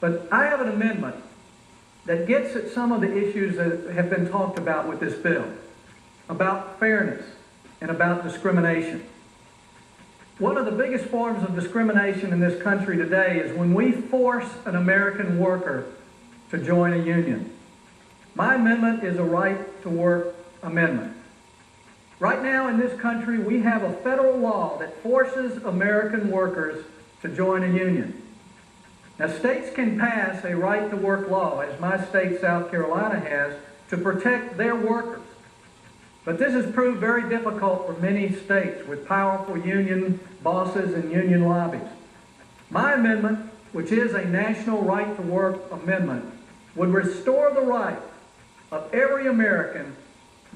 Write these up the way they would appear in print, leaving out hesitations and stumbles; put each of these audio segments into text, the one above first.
But I have an amendment that gets at some of the issues that have been talked about with this bill, about fairness and about discrimination. One of the biggest forms of discrimination in this country today is when we force an American worker to join a union. My amendment is a right-to-work amendment. Right now in this country, we have a federal law that forces American workers to join a union. Now, states can pass a right-to-work law, as my state, South Carolina, has, to protect their workers. But this has proved very difficult for many states with powerful union bosses and union lobbies. My amendment, which is a national right-to-work amendment, would restore the right of every American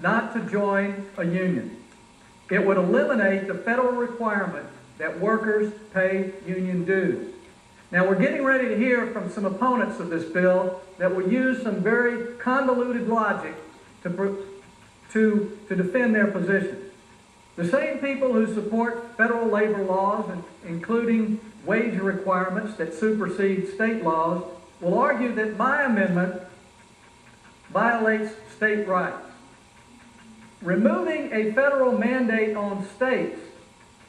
not to join a union. It would eliminate the federal requirement that workers pay union dues. Now, we're getting ready to hear from some opponents of this bill that will use some very convoluted logic to defend their position. The same people who support federal labor laws, including wage requirements that supersede state laws, will argue that my amendment violates state rights. Removing a federal mandate on states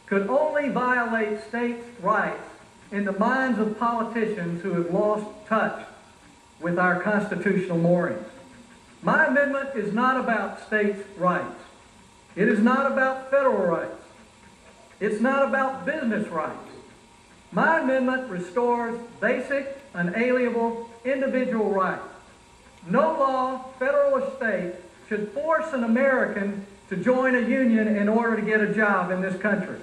could only violate states' rights in the minds of politicians who have lost touch with our constitutional moorings. My amendment is not about states' rights. It is not about federal rights. It's not about business rights. My amendment restores basic, unalienable, individual rights. No law, federal or state, should force an American to join a union in order to get a job in this country.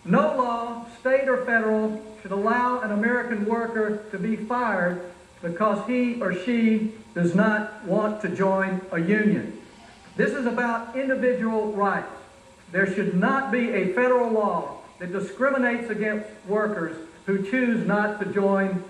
No law, state or federal, should allow an American worker to be fired because he or she does not want to join a union. This is about individual rights. There should not be a federal law that discriminates against workers who choose not to join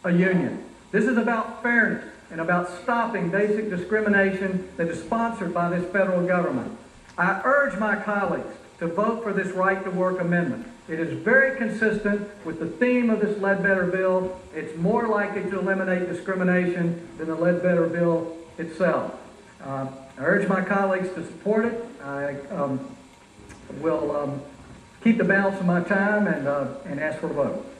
a union. This is about fairness and about stopping basic discrimination that is sponsored by this federal government. I urge my colleagues to vote for this right-to-work amendment. It is very consistent with the theme of this Ledbetter bill. It's more likely to eliminate discrimination than the Ledbetter bill itself. I urge my colleagues to support it. I will keep the balance of my time and ask for a vote.